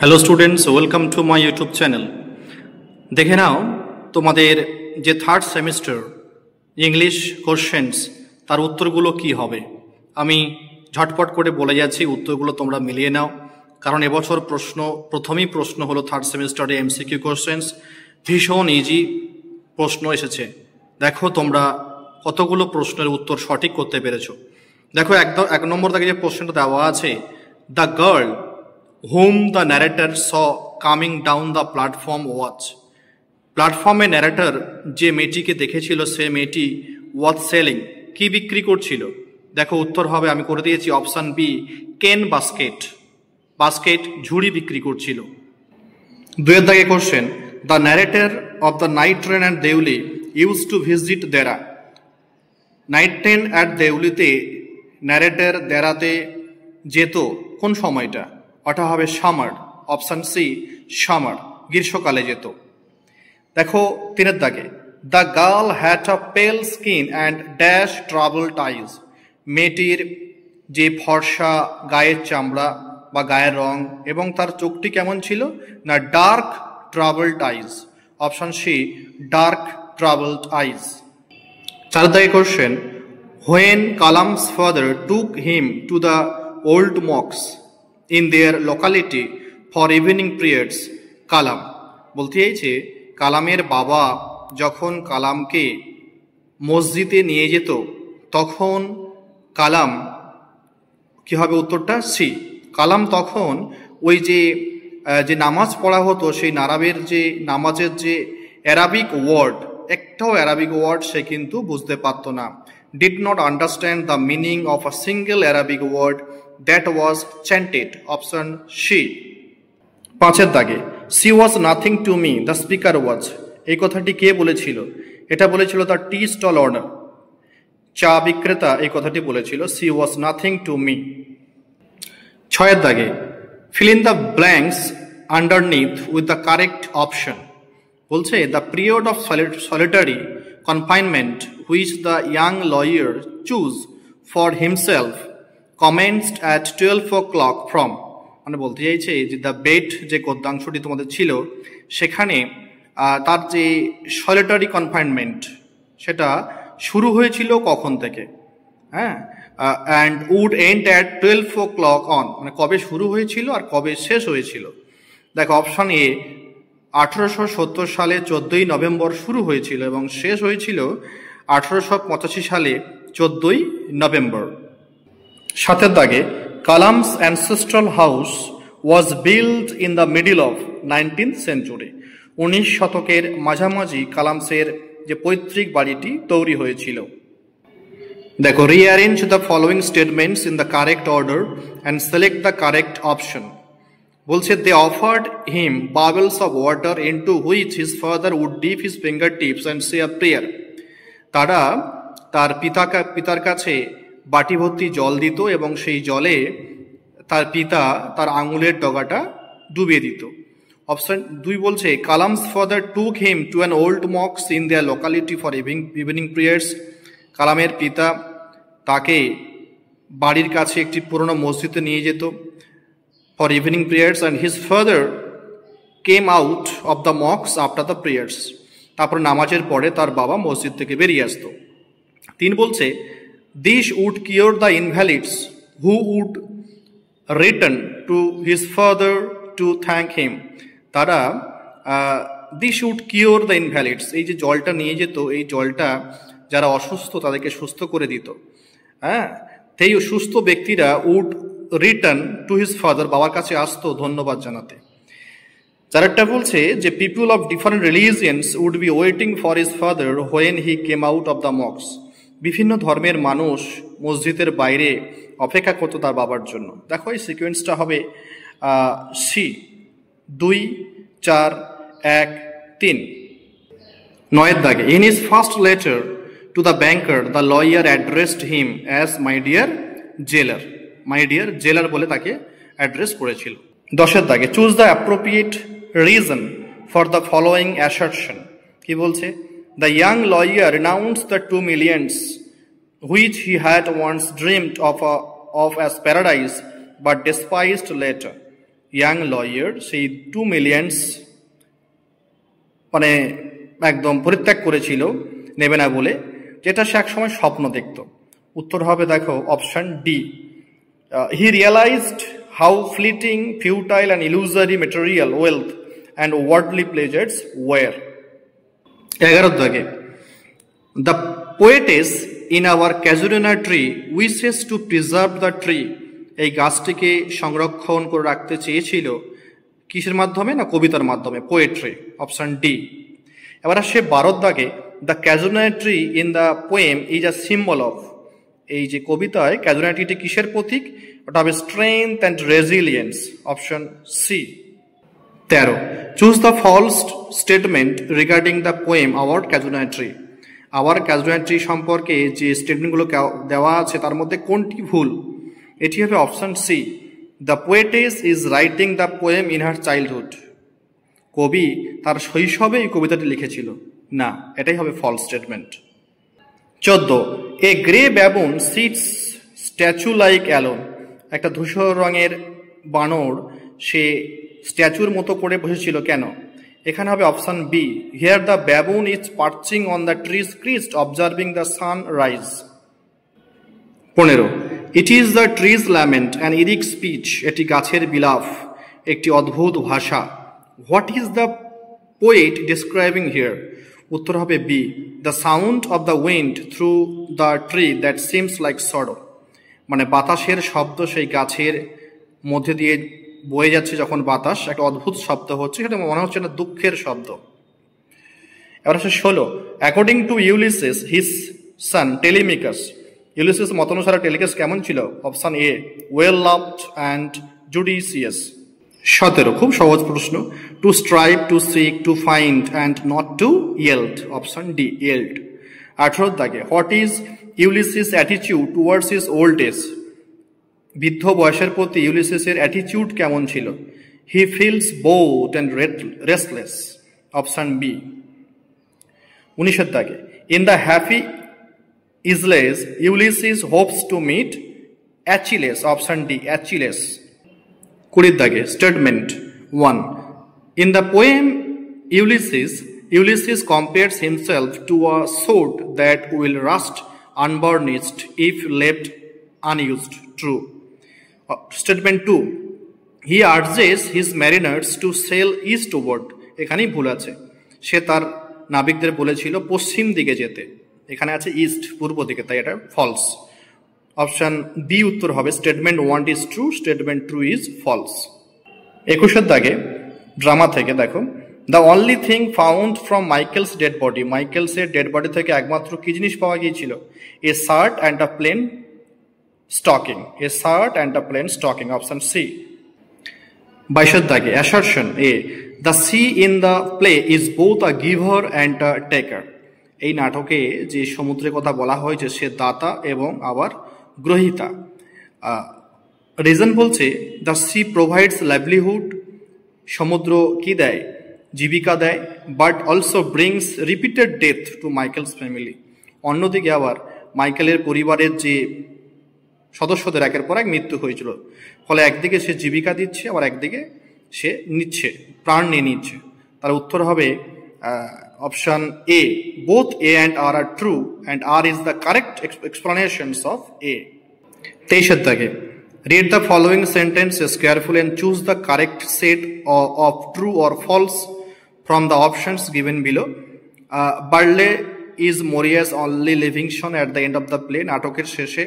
Hello students, welcome to my YouTube channel. দেখে নাও তোমাদের যে থার্ড সেমিস্টার ইংলিশ কোশ্চেন্স তার উত্তরগুলো কি হবে। আমি ঝটপট করে বলে যাচ্ছি, উত্তরগুলো তোমরা মিলিয়ে নাও, কারণ এবছর প্রথমেই প্রশ্ন হলো থার্ড সেমিস্টারে এমসিকিউ কোশ্চেন্স, ভীষণ ইজি প্রশ্ন এসেছে। দেখো তোমরা কতগুলো প্রশ্নের উত্তর সঠিক করতে পেরেছো। দেখো এক নম্বর থেকে যে প্রশ্নটা দেওয়া আছে, the girl whom the narrator saw coming down the platform was, প্ল্যাটফর্মে ন্যারেটর যে মেয়েটিকে দেখেছিল সে মেয়েটি ওয়াজ সেলিং, কি বিক্রি করছিল। দেখো উত্তর হবে, আমি করে দিয়েছি option B, cane basket, basket ঝুড়ি বিক্রি করছিল। দুয়ের দাগে question, the narrator of the night train at Deoli used to visit Dehra, night train at দেউলিতে ন্যারেটর দেরাতে যেত কোন সময়টা, ওটা হবে সামার, অপশন সি সামার, গ্রীষ্মকালে যেত। দেখো তিনের দাগে, দ্য গার্ল হ্যাড আ পেল স্কিন অ্যান্ড ড্যাশ ট্রাভেলড আইজ, মেয়েটির যে ফর্সা গায়ের চামড়া বা গায়ের রং এবং তার চোখটি কেমন ছিল না, ডার্ক ট্রাভেলড আইজ, অপশন সি ডার্ক ট্রাভেলড আইজ। চার দাগে question, when Kalam's father took him to the old Mox in their locality for evening prayers, কালাম বলতে চাইছে কালামের বাবা যখন কালামকে মসজিদে নিয়ে যেত তখন কালাম কি হবে, উত্তরটা সি, কালাম তখন ওই যে নামাজ পড়া হতো সেই নামাজের যে অ্যারাবিক ওয়ার্ড, একটাও অ্যারাবিক ওয়ার্ড সে কিন্তু বুঝতে পারত না, did not understand the meaning of a single Arabic word that was chanted, option C। পাঁচের দাগে, she was nothing to me, the speaker was, এই কথাটি কে বলেছিল, এটা বলেছিল তার টি স্টল অর্ডার, চা বিক্রেতা এই কথাটি বলেছিল, she was nothing to me। ছয়ের দাগে, fill in the blanks underneath with the correct option, বলছে the period of solitary confinement which the young lawyer chose for himself commenced at 12 o'clock from, মানে বলতে চাইছে যে দ্য বেড যে গদ্যাংশটি তোমাদের ছিল সেখানে তার যে সলিটারি কনফাইনমেন্ট সেটা শুরু হয়েছিল কখন থেকে, হ্যাঁ, and would end at 12 o'clock on, মানে কবে শুরু হয়েছিল আর কবে শেষ হয়েছিল। দেখো অপশন এ 1870 সালে 14ই নভেম্বর শুরু হয়েছিল এবং শেষ হয়েছিল 1885 সালে 14ই নভেম্বর। সাতের দাগে, Kalam's ancestral house was build in the middle of 19th century, 19 শতকের মাঝামাঝি কালামসের যে পৈতৃক বাড়িটি তৈরি হয়েছিল। দেখো rearrange the following statements in the correct order and select the correct option, বলছে they offered him bubbles of water into which his father would dip his finger tips and say a prayer, তারা তার পিতার কাছে বাটি ভর্তি জল দিত এবং সেই জলে তার পিতা তার আঙুলের ডগাটা ডুবিয়ে দিত। অপশন 2 বলছে Kalam's father took him to an old Mox in their locality for evening prayers, কালামের পিতা তাকে বাড়ির কাছে একটি পুরনো মসজিদে নিয়ে যেত for evening prayers, and his father came out of the Mox after the prayers, তারপর নামাজের পরে তার বাবা মসজিদ থেকে বেরিয়ে আসতো। 3 বলছে this would cure the invalids who would return to his father to thank him, তারা this would cure the invalids, এই যে জলটা নিয়ে যেত এই জলটা যারা অসুস্থ তাদেরকে সুস্থ করে দিত, হ্যাঁ, সেই সুস্থ ব্যক্তিরা would return to his father, বাবার কাছে আসতো ধন্যবাদ জানাতে। চারটা বলছে যে people of different religions would be waiting for his father when he came out of the mosques, বিভিন্ন ধর্মের মানুষ মসজিদের বাইরে অপেক্ষা করতো তার বাবার জন্য। দেখো এই সিকোয়েন্সটা হবে সি, 2, 4, 1, 3। 9 দাগে, in his first letter to the banker the lawyer addressed him as my dear জেলার, মাই ডিয়ার জেলার বলে তাকে অ্যাড্রেস করেছিল। 10 দাগে, choose the appropriate reason for the following assertion, কি বলছে, the young lawyer renounced the 2 millions which he had once dreamed of as paradise but despised later, young lawyer সেই 2 millions মানে একদম পরিত্যাগ করেছিল, নেবে না বলে, যেটা সে একসময় স্বপ্ন দেখত। উত্তর হবে দেখো option D. He realized how fleeting, futile and illusory material wealth and worldly pleasures were. 11 দাগে, the poetess in our casuarina tree wishes to preserve the tree. এই গাছটিকে সংরক্ষণ করে রাখতে চেয়েছিল কিসের মাধ্যমে? না কবিতার মাধ্যমে, পোয়েট্রি, অপশন ডি। এবার আসে 12 দাগে, the casuarina tree in the poem is a symbol of. এই যে কবিতায় ক্যাজুরিনা ট্রিটি কিসের প্রতীক? ওটা হবে strength and resilience, option C. 13, choose the false statement regarding the poem our casuarina tree. Our casuarina tree সম্পর্কে যে স্টেটমেন্টগুলো দেওয়া আছে তার মধ্যে কোনটি ভুল? এটি হবে option C. The poetess is writing the poem in her childhood. কবি তার শৈশবে এই কবিতাটি লিখেছিল। না, এটাই হবে false statement. 14, a grey baboon sits statue like alone. একটা ধূসর রঙের বানর সে স্ট্যাচুর মতো করে বসেছিল কেন? এখানে হবে option B. Here the baboon is perching on the trees crest observing the sun rise. 15, it is the trees lament and eerie speech. এটি গাছের বিলাপ, একটি অদ্ভুত ভাষা। What is the poet describing here? উত্তর হবে B. The sound of the wind through the tree that seems like sorrow. মানে বাতাসের শব্দ সেই গাছের মধ্যে দিয়ে বয়ে যাচ্ছে যখন বাতাস, একটা অদ্ভুত শব্দ হচ্ছে, সেটা মনে হচ্ছে না দুঃখের শব্দ। এবার আসে 16, according to Ulysses his son Telemachus. Ulysses মতানুসারে টেলিকাস কেমন ছিল? Option A, well loved and judicious. 17, খুব সহজ প্রশ্ন। To strive, to seek, to find and not to yield, option D, yield. 18 দাগে, what is Ulysses attitude towards his old age. বৃদ্ধ বয়সের প্রতি ইউলিসিসের অ্যাটিটিউড কেমন ছিল? He feels bored and restless, option B. 19 দাগে, in the happy isles Ulysses Hopes two meet Achilles, option D, Achilles. 20 দাগে, statement 1, in the poem Ulysses compares himself to a sword that will rust unburnished if left unused. True. Statement 2, he urges his mariners to sail eastward. এখানেই ভুল আছে, সে তার নাবিকদের বলেছিল পশ্চিম দিকে যেতে, এখানে আছে ইস্ট, পূর্ব দিকে, তাই এটা ফলস। অপশন বি উত্তর হবে। Statement 1 is true, statement 2 is false. 21 দাগে ড্রামা থেকে দেখো, the only thing found from Michael's dead body. মাইকেলসের ডেড বডি থেকে একমাত্র কি জিনিস পাওয়া গিয়েছিল? A shirt and a plain stocking, a shirt and a plain stocking, option C. 22 দাগে assertion A, the sea in the play is both a giver and a taker. এই নাটকে যে সমুদ্রের কথা বলা হয়েছে সে দাতা এবং আবার গ্রহীতা। রিজন বলছে দ্য সি প্রোভাইডস লাইভলিহুড, সমুদ্র কি দেয়? জীবিকা দেয়, but also brings repeated death two Michael's family. অন্যদিকে আবার মাইকেলের পরিবারের যে সদস্যদের একের পর এক মৃত্যু হয়েছিল, ফলে একদিকে সে জীবিকা দিচ্ছে, আবার একদিকে সে নিচ্ছে, প্রাণ নিয়ে নিচ্ছে। তার উত্তর হবে option A, both A and R are true and R is the correct explanations of A. 23 দাগে, read the following sentences carefully and choose the correct set of true or false from the options given below. Barley is Moria's only living son at the end of the play. নাটকের শেষে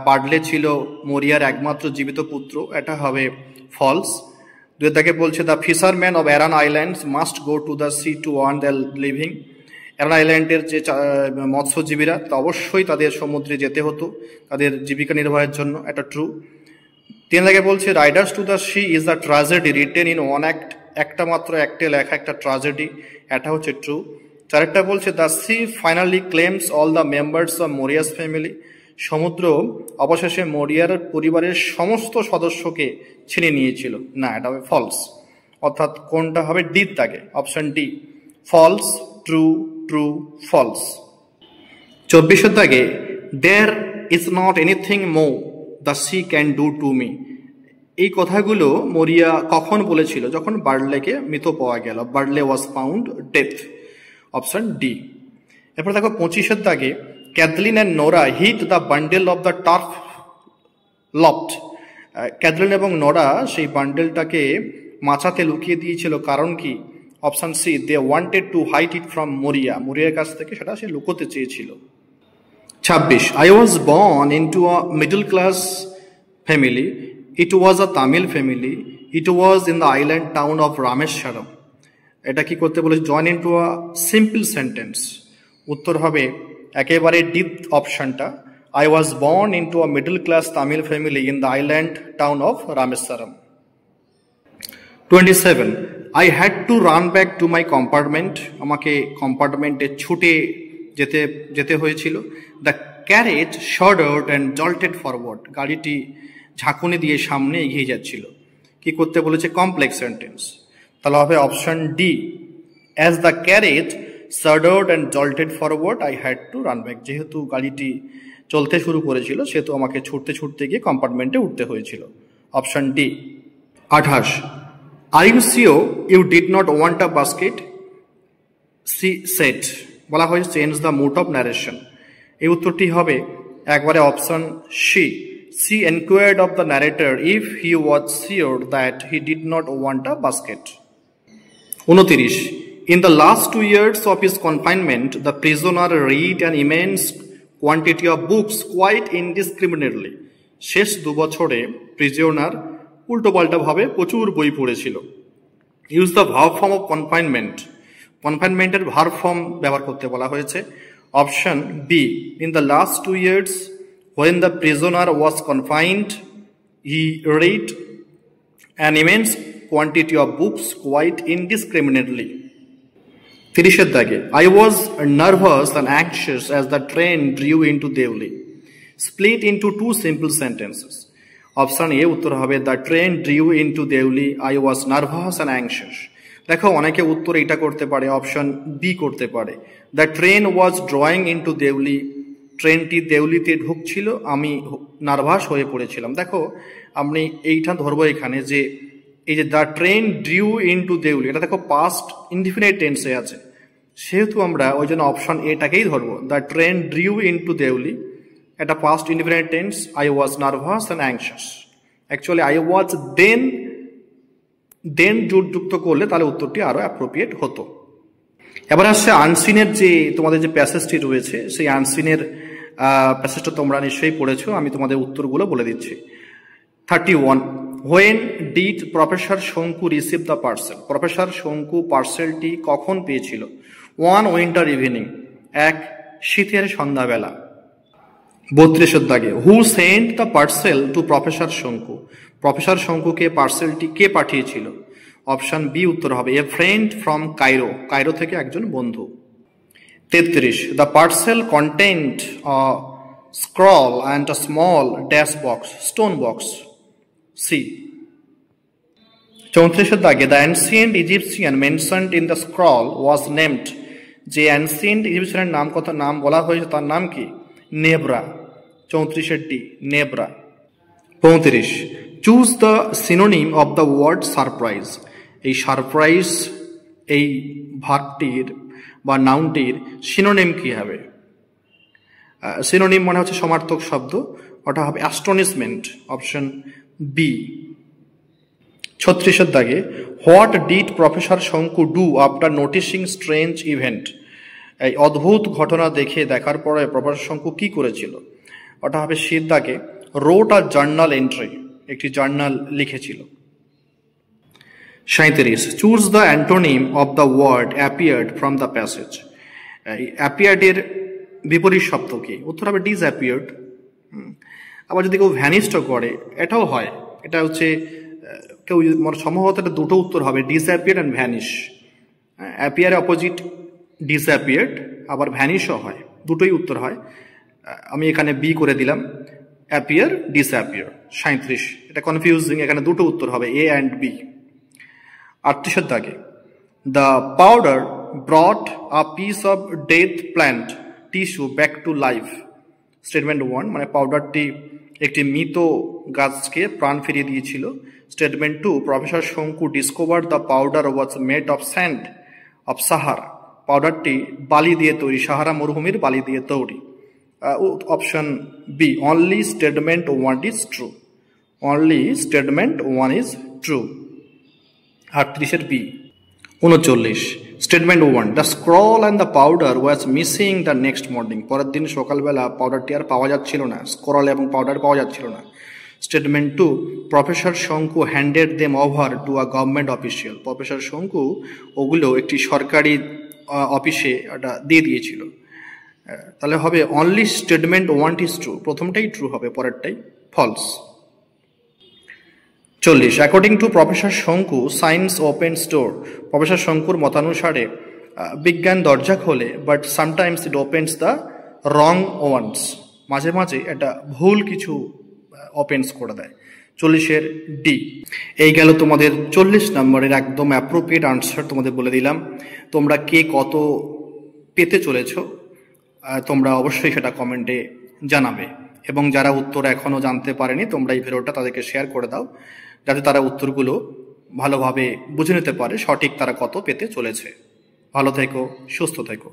বার্ডলে ছিল মরিয়ার একমাত্র জীবিত পুত্র, এটা হবে false. 2 দাগে বলছে the fisherman of Aran Islands must go to the sea to earn the living. Aran আইল্যান্ডের যে মৎস্যজীবীরা, তা অবশ্যই তাদের সমুদ্রে যেতে হতো তাদের জীবিকা নির্বাহের জন্য, এটা ট্রু। 3 দাগে বলছে Riders two the C is the tragedy written in one act. একটা মাত্র অ্যাক্টে লেখা একটা ট্র্যাজেডি, এটা হচ্ছে ট্রু। 4 বলছে the sea finally claims all the members of Maurya's family. সমুদ্র অবশেষে মরিয়ার পরিবারের সমস্ত সদস্যকে ছিনিয়ে নিয়েছিল। না, এটা হবে ফলস। অর্থাৎ কোনটা হবে? ডি দাগে, option D, false, true, true, false. 24 দাগে there is not anything more the sea can do to me. এই কথাগুলো মরিয়া কখন বলেছিল? যখন বার্লেকে মৃত পাওয়া গেল। Bartley was found death, option D. এরপর দেখো 25-এর দাগে, Cathleen and Nora hid the bundle of the turf loft. Cathleen এবং নোরা সেই বান্ডেলটাকে মাচাতে লুকিয়ে দিয়েছিল, কারণ কি? Option C, they wanted to hide it from Maurya. মরিয়ার কাছ থেকে সেটা সে লুকোতে চেয়েছিল। 26, I was born into a middle class family, it was a Tamil family, it was in the island town of Rameswaram. এটা কি করতে বলেছে? Join into a simple sentence. উত্তর হবে একেবারে ডিপ অপশনটা, I was born into a middle class Tamil family in the island town of Rameswaram. 27, I had to run back to my compartment. আমাকে কম্পার্টমেন্টে ছুটে যেতে হয়েছিল। The carriage shuddered and jolted forward. গাড়িটি ঝাঁকুনি দিয়ে সামনে এগিয়ে যাচ্ছিল। কি করতে বলেছে? Complex sentence. তাহলে হবে option D, as the carriage shuddered and jolted forward, I had to run back. যেহেতু গাড়িটি চলতে শুরু করেছিল সেহেতু আমাকে ছুটতে ছুটতে গিয়ে কম্পার্টমেন্টে উঠতে হয়েছিল। Option D. 28, are you sure you did not want a basket? She said. বলা হয়েছে change the mood of narration. এই উত্তরটি হবে একবারে option C, she enquired of the narrator if he was sure that he did not want a basket. 29, in the last 2 years of his confinement, the prisoner read an immense quantity of books quite indiscriminately. শেষ 2 বছরে prisoner উল্টোপাল্টা ভাবে প্রচুর বই পড়েছিল। Use the verb form of confinement. কনফাইনমেন্টের verb form ব্যবহার করতে বলা হয়েছে। Option B, in the last 2 years when the prisoner was confined, he read an immense quantity of books quite indiscriminately. 30-এর দাগে, I was nervous and anxious as the train drew into Devli. Split into 2 simple sentences. Option A উত্তর হবে the train drew into Devli, I was nervous and anxious. দেখো অনেকে উত্তর এটা করতে পারে, option B করতে পারে, the train was drawing into Devli. ট্রেনটি দেউলিতে ঢুকছিল, আমি নার্ভাস হয়ে পড়েছিলাম। দেখো আমি এইটা ধরবো এখানে যে এই যে the train drew into Deoli, এটা দেখো পাস্ট ইনডিফিনিট টেন্সে আছে, সেহেতু আমরা ওই জন্য অপশন এটাকেই ধরবো, the train drew into Deoli. এটা past indefinite tense, I was nervous and anxious. Actually I was then যুক্ত করলে তাহলে উত্তরটি আরো অ্যাপ্রোপ্রিয়েট হতো। এবার আসছে আনসিনের যে তোমাদের যে প্যাসেজটি রয়েছে, সেই আনসিনের প্যাসেজটা তোমরা নিশ্চয়ই পড়েছো, আমি তোমাদের উত্তরগুলো বলে দিচ্ছি। 31, হোয়েন ডিড প্রফেসর শঙ্কু রিসিভ দ্য পার্সেল? প্রফেসর শঙ্কু পার্সেলটি কখন পেয়েছিল? 1 উইন্টার ইভিনিং, 1 শীতের সন্ধ্যাবেলা। 32-এর দাগে, who sent the parcel to professor Shonku? Professor শঙ্কুকে পার্সেলটি কে পাঠিয়েছিল? অপশন বি উত্তর হবে a friend from Cairo, Cairo থেকে একজন বন্ধু। 33, the parcel contained a scroll and a small dash box, stone box, C. 34-এর দাগে, the ancient Egyptian mentioned in the scroll was named. যে অ্যানসিয়েন্ট ইজিপসিয়ানের নাম বলা হয়েছে তার নাম কি? নেব্রা। 34-এর D, Nebra. 35, choose the synonym of the word surprise. এই সারপ্রাইজ এই ভার্বটির বা নাউনটির সিনোনিম কি হবে? সিনোনিম মানে হচ্ছে সমার্থক শব্দ, ওটা হবে অ্যাস্টনিশমেন্ট, অপশন বি। 36-এর দাগে, what did professor Shonku do after noticing strange event? এই অদ্ভুত ঘটনা দেখার পরে প্রফেসর শঙ্কু কি করেছিল? ওটা হবে সির দাগে, রোট আ জার্নাল এন্ট্রি, একটি জার্নাল লিখেছিল। 37, choose the antonym of the word appeared from the passage. অ্যাপিয়ার্ডের বিপরীত শব্দ কি? উত্তর হবে ডিসঅ্যাপিয়ার্ড। আবার যদি কেউ ভ্যানিশড করে, এটাও হয়, এটা হচ্ছে কেউ সম্ভবত এটা দুটো উত্তর হবে, disappeared and vanish. Appear opposite disappeared, আবার ভ্যানিশও হয়, দুটোই উত্তর হয়। আমি এখানে বি করে দিলাম, অ্যাপিয়ার ডিসঅ্যাপিয়ার। 37, এটা কনফিউজিং, এখানে দুটো উত্তর হবে, এ অ্যান্ড বি। 38-এর দাগে, the powder brought a piece of death plant tissue back to life. Statement 1, মানে পাউডারটি একটি মৃত গাছকে প্রাণ ফিরিয়ে দিয়েছিল। Statement 2, professor Shonku discover the powder was made of sand of Sahara. পাউডারটি বালি দিয়ে তৈরি, সাহারা মরুভূমির বালি দিয়ে তৈরি। Option B, only statement 1 is true. Only statement 1 is true. 38 B. 39, statement 1, the scroll and the powder was missing the next morning. পরের দিন সকালবেলা পাউডারটি আর পাওয়া যাচ্ছিল না, স্ক্রল এবং পাউডার পাওয়া যাচ্ছিল না। স্টেটমেন্ট 2, প্রফেসর শঙ্কু handed them over to a government official. Professor শঙ্কু ওগুলো একটি সরকারি অফিসে ওটা দিয়ে দিয়েছিল। তাহলে হবে অনলি স্টেটমেন্ট 1 ইজ ট্রু, প্রথমটাই ট্রু হবে, পরেরটাই false. 40, according to professor Shonku science opens door. Professor শঙ্কুর মতানুসারে বিজ্ঞান দরজা খোলে, but sometimes it opens the wrong ones. মাঝে মাঝে এটা ভুল কিছু ওপেন্স করে দেয়। 40-এর ডি। এই গেল তোমাদের 40 নম্বরের একদম অ্যাপ্রোপ্রিয়েট আনসার, তোমাদের বলে দিলাম। তোমরা কে কত পেতে চলেছ তোমরা অবশ্যই সেটা কমেন্টে জানাবে, এবং যারা উত্তর এখনো জানতে পারেনি তোমরা এই ভিডিওটা তাদেরকে শেয়ার করে দাও, যাতে তারা উত্তরগুলো ভালোভাবে বুঝে নিতে পারে সঠিক তারা কত পেতে চলেছে। ভালো থেকো, সুস্থ থেকো।